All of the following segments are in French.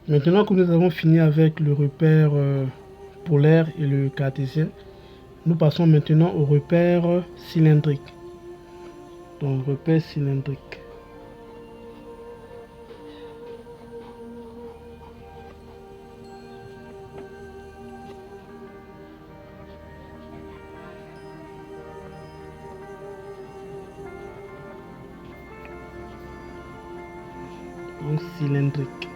Maintenant que nous avons fini avec le repère polaire et le cartésien, nous passons maintenant au repère cylindrique. Donc repère cylindrique. Donc cylindrique.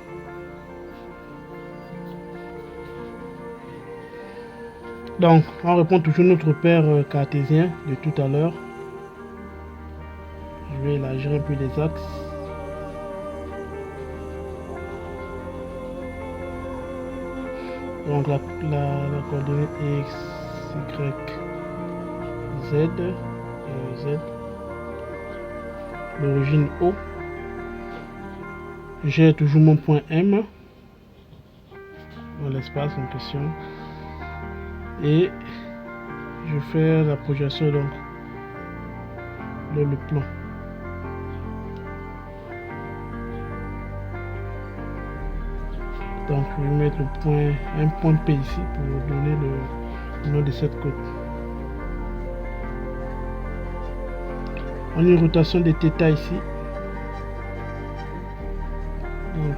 Donc on reprend toujours notre repère cartésien de tout à l'heure. Je vais élargir un peu les axes. Donc la coordonnée X, Y, Z, Z. L'origine O. J'ai toujours mon point M dans l'espace en question. Et je fais la projection donc dans le plan. Donc je vais mettre le point, un point P ici pour donner le nom de cette côte. On a une rotation de θ ici. Donc,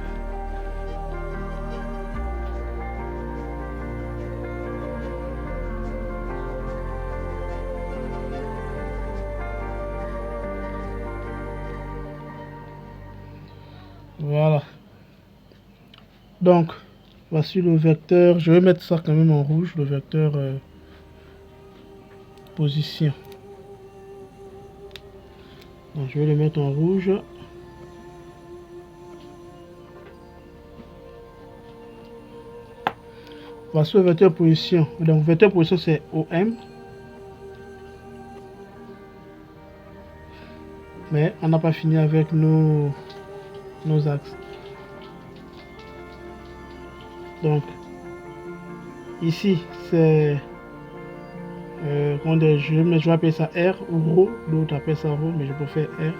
voilà. Donc, voici le vecteur. Je vais mettre ça quand même en rouge, le vecteur position. Donc, je vais le mettre en rouge. Voici le vecteur position. Donc, vecteur position, c'est OM. Mais on n'a pas fini avec nos axes. Donc, ici, c'est... je vais appeler ça R ou Rho. D'autres appellent ça Rho, mais je préfère R.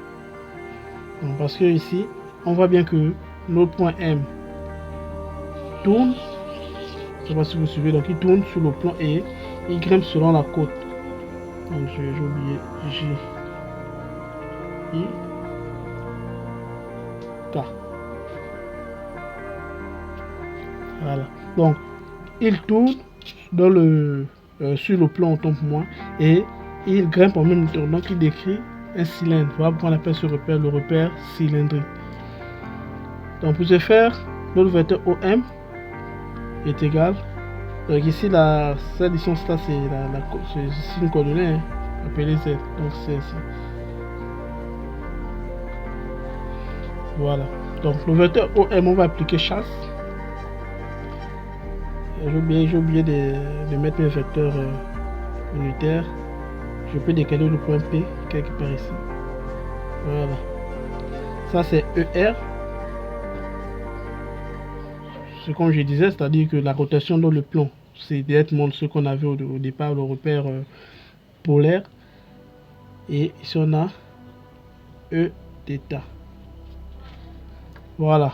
Donc, parce que ici, on voit bien que notre point M tourne. Je ne sais pas si vous suivez. Donc, il tourne sur le plan et il grimpe selon la côte. Donc, j'ai oublié J, I, K. Voilà. Donc, il tourne dans sur le plan autant pour moi et il grimpe en même temps. Donc, il décrit un cylindre. Voilà pourquoi on appelle ce repère le repère cylindrique. Donc, pour ce faire, notre vecteur OM est égal. Donc, ici, cette distance-là, c'est une coordonnée hein, appelée Z. Donc, c'est ici. Voilà. Donc, le vecteur OM, on va appliquer chasse. J'ai oublié de mettre mes vecteurs unitaires. Je peux décaler le point P quelque part ici. Voilà. Ça c'est ER. C'est comme je disais, c'est-à-dire que la rotation dans le plan, c'est directement ce qu'on avait au départ, le repère polaire. Et ici on a E θ. Voilà.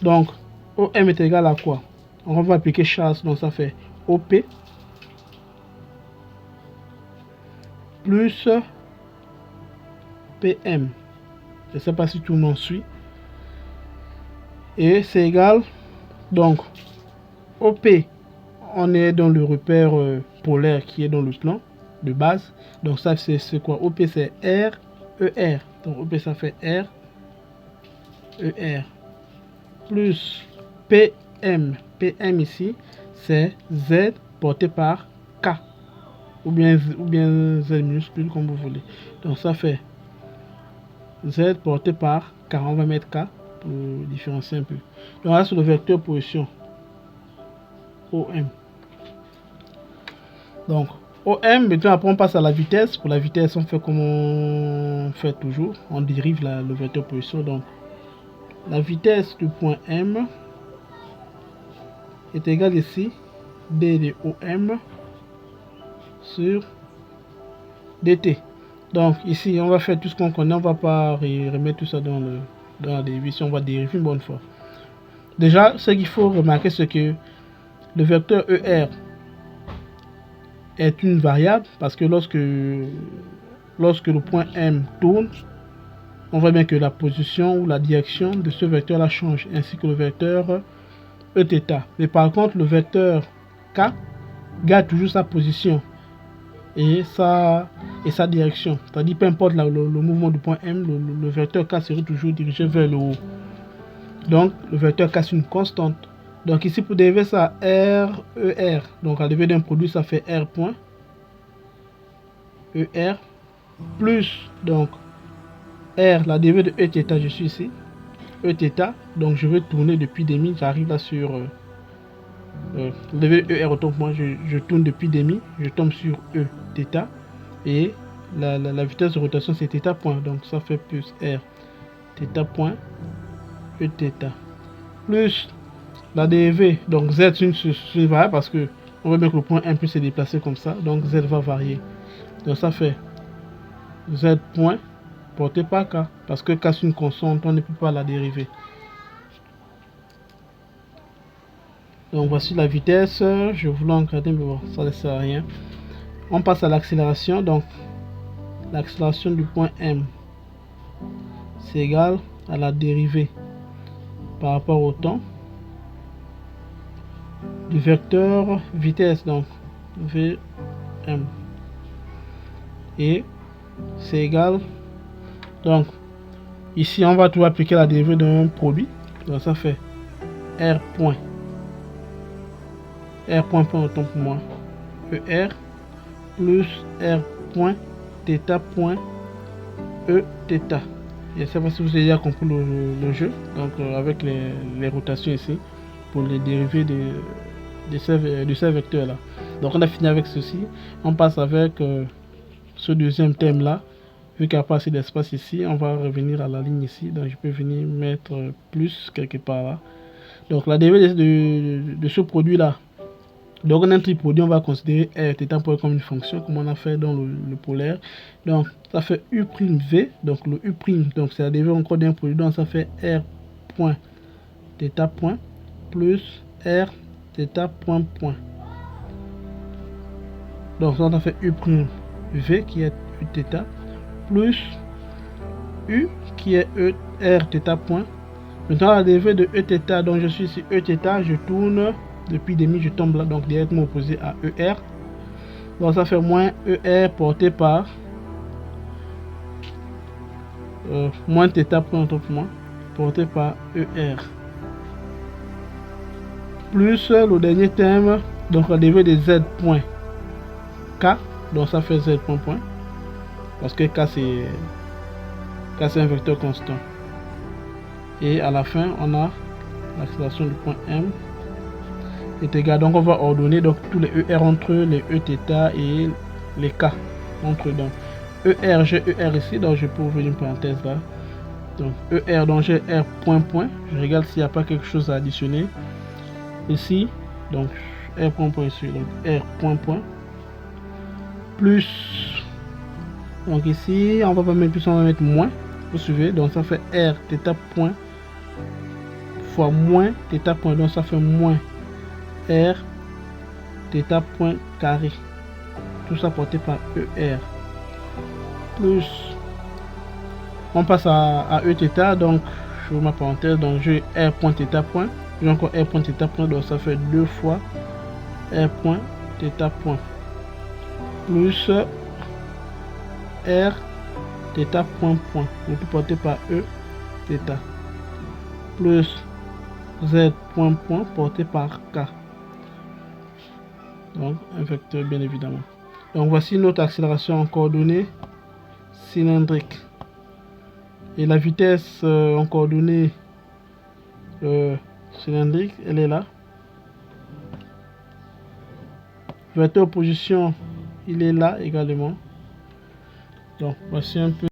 Donc, OM est égal à quoi? On va appliquer chasse, donc ça fait OP plus PM. Je ne sais pas si tout le monde suit. Et c'est égal. Donc, OP, on est dans le repère polaire qui est dans le plan de base. Donc ça c'est quoi? OP c'est R, ER. Donc OP ça fait R, ER. Plus PM. PM ici, c'est Z porté par K. Ou bien Z minuscule comme vous voulez. Donc ça fait Z porté par K. On va mettre K pour différencier un peu. Donc là c'est le vecteur position. OM. Donc OM, maintenant après on passe à la vitesse. Pour la vitesse, on fait comme on fait toujours. On dérive le vecteur position. Donc la vitesse du point M est égale ici D de OM sur DT. Donc ici on va faire tout ce qu'on connaît. On va pas remettre tout ça dans la dérivation. On va dériver une bonne fois. Déjà, ce qu'il faut remarquer, c'est que le vecteur ER est une variable parce que lorsque le point M tourne, on voit bien que la position ou la direction de ce vecteur là change, ainsi que le vecteur Eθ. Mais par contre, le vecteur K garde toujours sa position et sa direction. C'est-à-dire, peu importe le mouvement du point M, le vecteur K sera toujours dirigé vers le haut. Donc, le vecteur K c'est une constante. Donc ici, pour dériver ça, R, ER. Donc, la dérivée d'un produit, ça fait R point ER plus, donc, R, la dérivée de Eθ, je suis ici. Eθ, donc je vais tourner depuis demi, j'arrive là sur la dérivée de ER, autant pour moi, je tourne depuis demi, je tombe sur Eθ. Et la vitesse de rotation, c'est θ point. Donc ça fait plus R, θ point, Eθ. Plus la dérivée, donc Z c'est une variable parce que on voit bien que le point M peut se déplacer comme ça, donc Z va varier. Donc ça fait Z point porté par K, parce que K c'est une constante, on ne peut pas la dériver. Donc voici la vitesse, je voulais encadrer, mais bon, ça ne sert à rien. On passe à l'accélération, donc l'accélération du point M, c'est égal à la dérivée par rapport au temps du vecteur vitesse, donc Vm, et c'est égal, donc ici on va tout appliquer la dérivée d'un produit, donc ça fait R point autant pour moi ER plus R point θ point Eθ. Je ne sais pas si vous avez déjà compris le jeu, donc avec les rotations ici pour les dérivés de ces vecteurs là. Donc on a fini avec ceci, on passe avec ce deuxième thème là. Vu qu'il n'y a pas assez d'espace ici, on va revenir à la ligne ici, donc je peux venir mettre plus quelque part là. Donc la dérivée de ce produit là, donc on a un triproduit, on va considérer R θ point comme une fonction, comme on a fait dans le polaire. Donc ça fait U'V, donc le U', donc c'est la dérivée encore d'un produit, donc ça fait R point θ point plus R θ point point. Donc ça on a fait U'V qui est Uθ plus U qui est R θ point. Maintenant la dérivée de Eθ, donc je suis ici Eθ, je tourne depuis demi, je tombe là, donc directement opposé à ER. Donc ça fait moins ER porté par moins θ point autant pour moi, porté par ER. Plus le dernier terme, donc la dérivée de Z point K, donc ça fait Z point point, parce que K c'est un vecteur constant. Et à la fin, on a l'accélération du point M est égal. Donc on va ordonner donc tous les ER entre eux, les Eθ et les K entre eux. Donc ER, j'ai ER ici, donc je peux ouvrir une parenthèse là. Donc ER, donc j'ai R point point. Je regarde s'il n'y a pas quelque chose à additionner ici. Donc R point point ici, donc R point point plus, donc ici on va pas mettre plus, on va mettre moins. Vous suivez, donc ça fait R θ point fois moins θ point, donc ça fait moins R θ point carré, tout ça porté par ER, plus on passe à Eθ, donc je ouvre ma parenthèse, donc j'ai R point θ point, j'ai encore R point θ point, donc ça fait 2 fois R point θ point plus R θ point point, le tout porté par Eθ, plus Z point point porté par K, donc un vecteur bien évidemment. Donc voici notre accélération en coordonnées cylindriques et la vitesse en coordonnées cylindriques, elle est là. Vecteur position, il est là également. Donc voici un peu